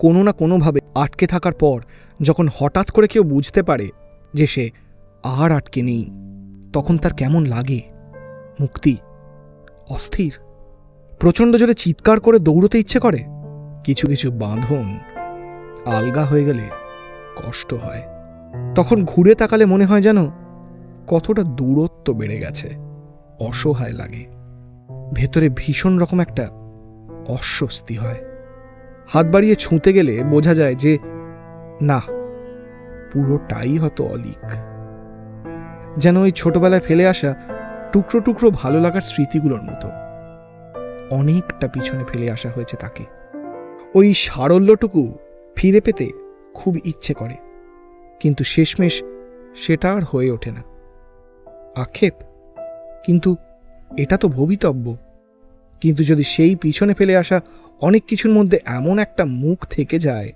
কোনো না কোনোভাবে আটকে থাকার পর যখন হঠাৎ করে কেউ বুঝতে পারে যে সে আর আটকে নেই, তখন তার কেমন লাগে? মুক্তি, অস্থির, প্রচণ্ড জোরে চিৎকার করে দৌড়তে ইচ্ছে করে। কিছু কিছু বাঁধন আলগা হয়ে গেলে কষ্ট হয়। তখন ঘুরে তাকালে মনে হয় যেন কতটা দূরত্ব বেড়ে গেছে। অসহায় লাগে, ভেতরে ভীষণ রকম একটা অস্বস্তি হয়। হাত বাড়িয়ে ছুঁতে গেলে বোঝা যায় যে না, পুরোটাই হয়তো অলীক। যেন ওই ছোটবেলায় ফেলে আসা টুকরো টুকরো ভালো লাগার স্মৃতিগুলোর মতো অনেকটা পিছনে ফেলে আসা হয়েছে তাকে। ওই সারল্যটুকু ফিরে পেতে খুব ইচ্ছে করে, কিন্তু শেষমেশ সেটা আর হয়ে ওঠে না। আক্ষেপ, কিন্তু এটা তো ভবিতব্য। কিন্তু যদি সেই পিছনে ফেলে আসা অনেক কিছুর মধ্যে এমন একটা মুখ থেকে যায়,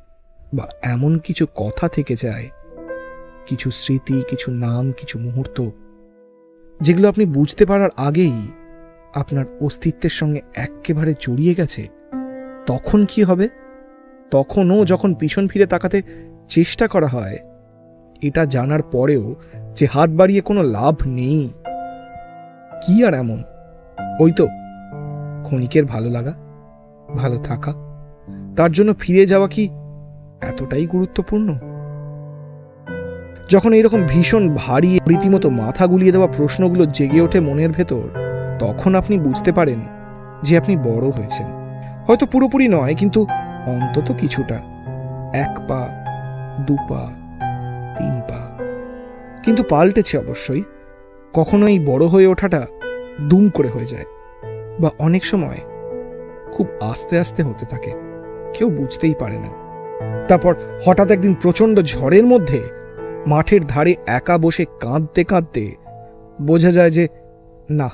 বা এমন কিছু কথা থেকে যায়, কিছু স্মৃতি, কিছু নাম, কিছু মুহূর্ত, যেগুলো আপনি বুঝতে পারার আগেই আপনার অস্তিত্বের সঙ্গে একেবারে জড়িয়ে গেছে, তখন কি হবে? তখনও যখন পিছন ফিরে তাকাতে চেষ্টা করা হয়, এটা জানার পরেও যে হাত বাড়িয়ে কোনো লাভ নেই। কি আর এমন? ওই তো ক্ষণিকের ভালো লাগা, ভালো থাকা, তার জন্য ফিরে যাওয়া কি এতটাই গুরুত্বপূর্ণ? যখন এইরকম ভীষণ ভারী, রীতিমতো মাথা গুলিয়ে দেওয়া প্রশ্নগুলো জেগে ওঠে মনের ভেতর, তখন আপনি বুঝতে পারেন যে আপনি বড় হয়েছেন। হয়তো পুরোপুরি নয়, কিন্তু অন্তত কিছুটা। 1 পা, 2 পা, 3 পা, কিন্তু পাল্টেছে অবশ্যই। কখনো এই বড় হয়ে ওঠাটা দুম করে হয়ে যায়, বা অনেক সময় খুব আস্তে আস্তে হতে থাকে, কেউ বুঝতেই পারে না। তারপর হঠাৎ একদিন প্রচণ্ড ঝড়ের মধ্যে মাঠের ধারে একা বসে কাঁদতে কাঁদতে বোঝা যায় যে না,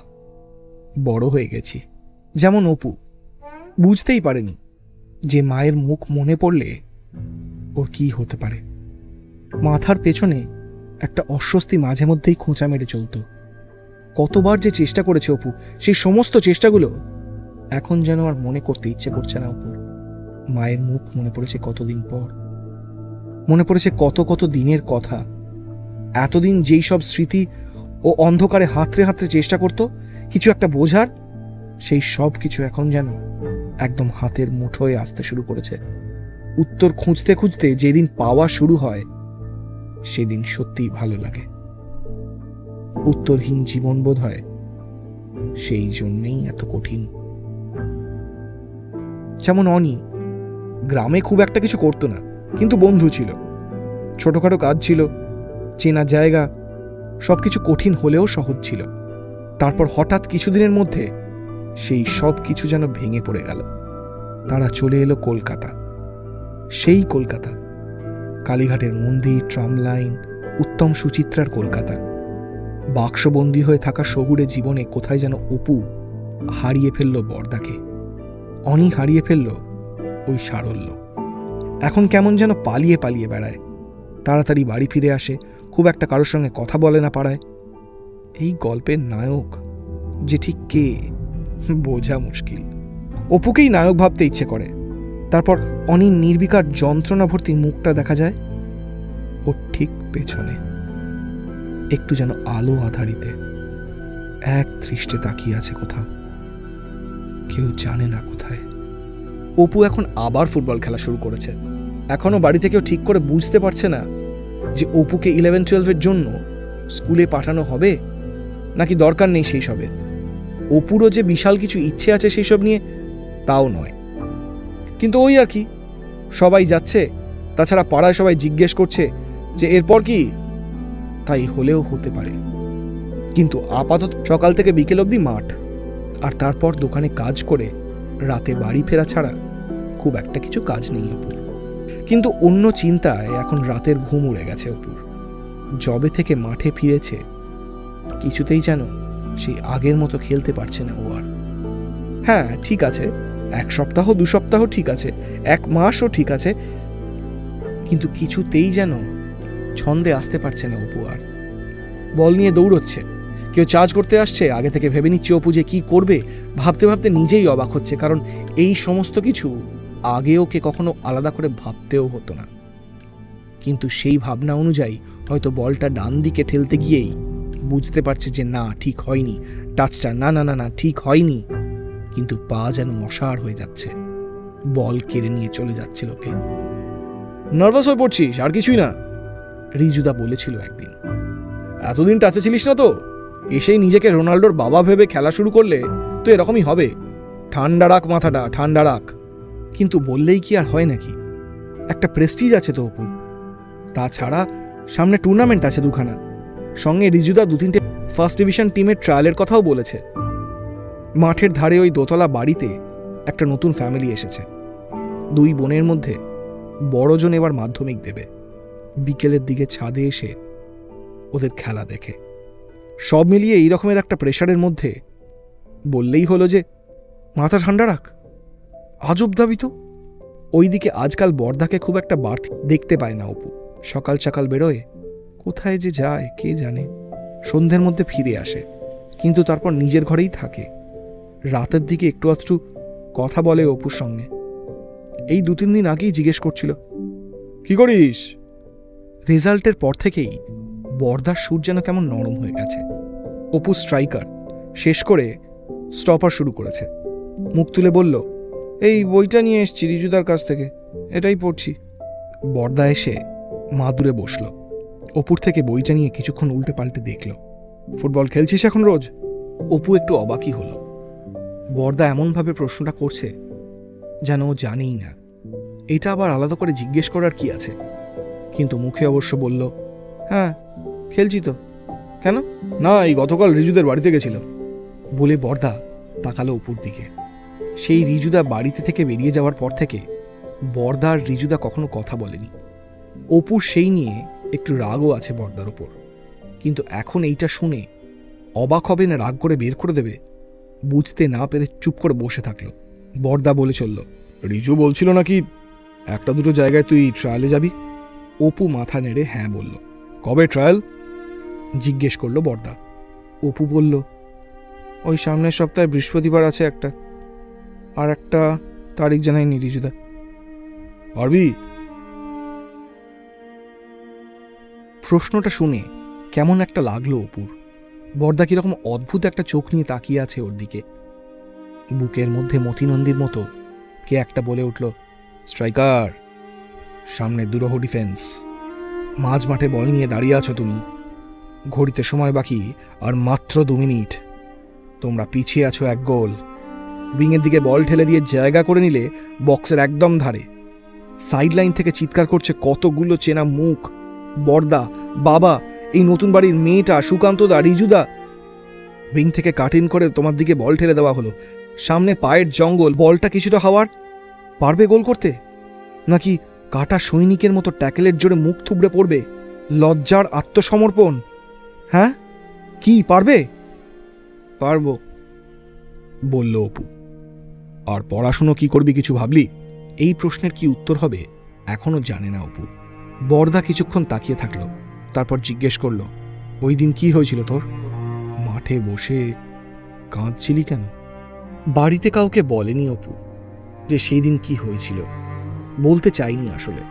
বড় হয়ে গেছি। যেমন অপু বুঝতেই পারেনি যে মায়ের মুখ মনে পড়লে ওর কি হতে পারে। মাথার পেছনে একটা অস্বস্তি মাঝে মধ্যেই খোঁচা মেরে চলত। কতবার যে চেষ্টা করেছে অপু, সেই সমস্ত চেষ্টাগুলো এখন যেন আর মনে করতে ইচ্ছে করছে না অপুর। মায়ের মুখ মনে পড়েছে কতদিন পর, মনে পড়েছে কত কত দিনের কথা। এতদিন যেই সব স্মৃতি ও অন্ধকারে হাতড়ে হাতড়ে চেষ্টা করত কিছু একটা বোঝার, সেই সব কিছু এখন যেন একদম হাতের মুঠোয় আসতে শুরু করেছে। উত্তর খুঁজতে খুঁজতে যেদিন পাওয়া শুরু হয়, সেদিন সত্যিই ভালো লাগে। উত্তরহীন জীবন বোধ হয় সেই জন্যেই এত কঠিন। যেমন অনি গ্রামে খুব একটা কিছু করতো না, কিন্তু বন্ধু ছিল, ছোটখাটো কাজ ছিল, চেনা জায়গা, সবকিছু কঠিন হলেও সহজ ছিল। তারপর হঠাৎ কিছুদিনের মধ্যে সেই সব কিছু যেন ভেঙে পড়ে গেল। তারা চলে এলো কলকাতা। সেই কলকাতা, কালীঘাটের মন্দির, ট্রাম লাইন, উত্তম সুচিত্রার কলকাতা। বাক্সবন্দী হয়ে থাকা শহুরে জীবনে কোথায় যেন অপু হারিয়ে ফেলল বরদাকে, অনি হারিয়ে ফেলল ওই সারল্য। এখন কেমন যেন পালিয়ে পালিয়ে বেড়ায়, তাড়াতাড়ি বাড়ি ফিরে আসে, খুব একটা কারোর সঙ্গে কথা বলে না পাড়ায়। এই গল্পের নায়ক যে ঠিক কে বোঝা মুশকিল। অপুকেই নায়ক ভাবতে ইচ্ছে করে। তারপর অনির নির্বিকার যন্ত্রণা ভর্তি মুখটা দেখা যায় ওর ঠিক পেছনে, একটু যেন আলো আধারিতে এক দৃষ্টে তাকিয়ে আছে কোথাও, কেউ জানে না কোথায়। অপু এখন আবার ফুটবল খেলা শুরু করেছে। এখনো বাড়িতে কেউ ঠিক করে বুঝতে পারছে না যে অপুকে 11-12 জন্য স্কুলে পাঠানো হবে নাকি দরকার নেই সেই সবে। অপুরও যে বিশাল কিছু ইচ্ছে আছে সেই সব নিয়ে, তাও নয়। কিন্তু ওই আর কি, সবাই যাচ্ছে, তাছাড়া পাড়ায় সবাই জিজ্ঞেস করছে যে এরপর কি, তাই হলেও হতে পারে। কিন্তু আপাতত সকাল থেকে বিকেল অবধি মাঠ, আর তারপর দোকানে কাজ করে রাতে বাড়ি ফেরা ছাড়া খুব একটা কিছু কাজ নেই অপুর। কিন্তু অন্য চিন্তায় এখন রাতের ঘুম উড়ে গেছে অপুর। জবে থেকে মাঠে ফিরেছে, কিছুতেই যেন সেই আগের মতো খেলতে পারছে না ও আর। হ্যাঁ ঠিক আছে, 1 সপ্তাহ 2 সপ্তাহ ঠিক আছে, 1 মাসও ঠিক আছে, কিন্তু কিছুতেই যেন ছন্দে আসতে পারছে না অপু আর। বল নিয়ে দৌড়চ্ছে, কেউ চার্জ করতে আসছে, আগে থেকে ভেবে নিচ্ছে অপু যে কি করবে। ভাবতে ভাবতে নিজেই অবাক হচ্ছে, কারণ এই সমস্ত কিছু আগে ওকে কখনো আলাদা করে ভাবতেও হতো না। কিন্তু সেই ভাবনা অনুযায়ী হয়তো বলটা ডান দিকে ঠেলতে গিয়েই বুঝতে পারছে যে না, ঠিক হয়নি, টাচটা না না না না ঠিক হয়নি, কিন্তু পা যেন অসাড় হয়ে যাচ্ছে, বল কেড়ে নিয়ে চলে যাচ্ছে লোকে। নার্ভাস হয়ে পড়ছিস, আর কিছুই না, রিজুদা বলেছিল একদিন। এতদিন টাচে ছিলিস না তো, এসেই নিজেকে রোনাল্ডোর বাবা ভেবে খেলা শুরু করলে তো এরকমই হবে। ঠান্ডা রাখ মাথাটা, ঠান্ডা রাখ। কিন্তু বললেই কি আর হয় নাকি? একটা প্রেস্টিজ আছে তো অপুর। তাছাড়া সামনে টুর্নামেন্ট আছে দুখানা, সঙ্গে রিজুদা 2-3টে ফার্স্ট ডিভিশন টিমের ট্রায়ালের কথাও বলেছে। মাঠের ধারে ওই দোতলা বাড়িতে একটা নতুন ফ্যামিলি এসেছে। 2 বোনের মধ্যে বড়জন এবার মাধ্যমিক দেবে। বিকেলের দিকে ছাদে এসে ওদের খেলা দেখে। সব মিলিয়ে এই রকমের একটা প্রেশারের মধ্যে বললেই হলো যে মাথা ঠান্ডা রাখ। আজব দাবি তো। ওইদিকে আজকাল বর্দাকে খুব একটা বাড়তি দেখতে পায় না অপু। সকাল সকাল বেরোয়, কোথায় যে যায় কে জানে। সন্ধ্যের মধ্যে ফিরে আসে, কিন্তু তারপর নিজের ঘরেই থাকে। রাতের দিকে একটু আধটু কথা বলে অপুর সঙ্গে। এই 2-3 দিন আগেই জিজ্ঞেস করছিল, কি করিস? রেজাল্টের পর থেকেই বর্দার সুর যেন কেমন নরম হয়ে গেছে। অপু স্ট্রাইকার শেষ করে স্টপার শুরু করেছে। মুখ তুলে বলল, এই বইটা নিয়ে এসছি রিজুদার কাছ থেকে, এটাই পড়ছি। বর্দা এসে মাদুরে বসল। অপুর থেকে বইটা নিয়ে কিছুক্ষণ উল্টে পাল্টে দেখল। ফুটবল খেলছিস এখন রোজ? অপু একটু অবাকই হলো। বর্দা এমনভাবে প্রশ্নটা করছে যেন ও জানেই না। এটা আবার আলাদা করে জিজ্ঞেস করার কি আছে? কিন্তু মুখে অবশ্য বলল, হ্যাঁ খেলছি তো। কেন? না, এই গতকাল রিজুদের বাড়িতে গেছিলাম বলে বর্দা তাকালো অপুর দিকে। সেই রিজুদা বাড়িতে থেকে বেরিয়ে যাওয়ার পর থেকে বর্দা আর রিজুদা কখনো কথা বলেনি। অপুর সেই নিয়ে একটু রাগও আছে বর্দার ওপর, কিন্তু এখন এইটা শুনে অবাক হবে না রাগ করে বের করে দেবে বুঝতে না পেরে চুপ করে বসে থাকলো। বর্দা বলে চলল, রিজু বলছিল নাকি 1-2 জায়গায় তুই ট্রায়ালে যাবি? অপু মাথা নেড়ে হ্যাঁ বলল। কবে ট্রায়াল জিজ্ঞেস করলো বর্দা। অপু বলল, ওই সামনের সপ্তাহে বৃহস্পতিবার আছে একটা, আর একটা তারিখ জানায়নি রিজুদা। পারবি? প্রশ্নটা শুনে কেমন একটা লাগলো অপুর। বর্দা কিরকম অদ্ভুত একটা চোখ নিয়ে তাকিয়ে আছে ওর দিকে। বুকের মধ্যে মতিনন্দীর মতো কে একটা বলে উঠল, স্ট্রাইকার, সামনে দুরহ ডিফেন্স, মাঝ মাঠে বল নিয়ে দাঁড়িয়ে আছো তুমি, ঘড়িতে সময় বাকি আর মাত্র 2 মিনিট, তোমরা পিছিয়ে আছো 1 গোল। উইংয়ের দিকে বল ঠেলে দিয়ে জায়গা করে নিলে বক্সের একদম ধারে। সাইড লাইন থেকে চিৎকার করছে কতগুলো চেনা মুখ, বর্দা, বাবা, এই নতুন বাড়ির মেয়েটা, সুকান্তদা, রিজুদা। উইং থেকে কাট ইন করে তোমার দিকে বল ঠেলে দেওয়া হলো। সামনে পায়ের জঙ্গল, বলটা কিছুটা হওয়ার, পারবে গোল করতে? নাকি কাটা সৈনিকের মতো ট্যাকেলের জোরে মুখ থুবড়ে পড়বে? লজ্জার আত্মসমর্পণ? হ্যাঁ, কি পারবে? পারবো বলল অপু। আর পড়াশুনো কি করবি কিছু ভাবলি? এই প্রশ্নের কি উত্তর হবে এখনো জানে না অপু। বর্দা কিছুক্ষণ তাকিয়ে থাকলো, তারপর জিজ্ঞেস করলো, ওই দিন কি হয়েছিল তোর? মাঠে বসে কাঁদছিলি কেন? বাড়িতে কাউকে বলেনি অপু যে সেই দিন কি হয়েছিল। বলতে চাইনি আসলে।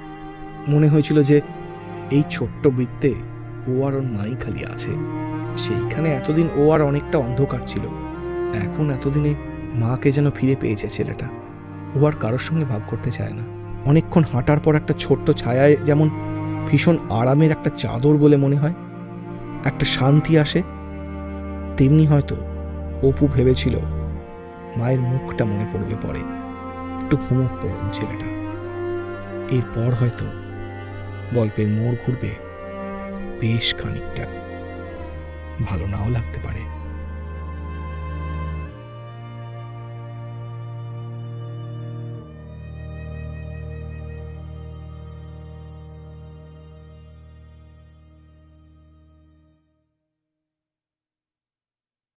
মনে হয়েছিল যে এই ছোট্ট বৃত্তে ও আর ওর মাই খালি আছে। সেইখানে এতদিন ও আর অনেকটা অন্ধকার ছিল, এখন এতদিনে মাকে যেন ফিরে পেয়েছে ছেলেটা। ও আর কারোর সঙ্গে ভাগ করতে চায় না। অনেকক্ষণ হাঁটার পর একটা ছোট্ট ছায়ায় যেমন ভীষণ আরামের একটা চাদর বলে মনে হয়, একটা শান্তি আসে, তেমনি হয়তো অপু ভেবেছিল মায়ের মুখটা মনে পড়বে পরে। একটু ঘুমোক পড়ুন ছেলেটা, এরপর হয়তো গল্পের মোড় ঘুরবে বেশ খানিকটা, ভালো নাও লাগতে পারে।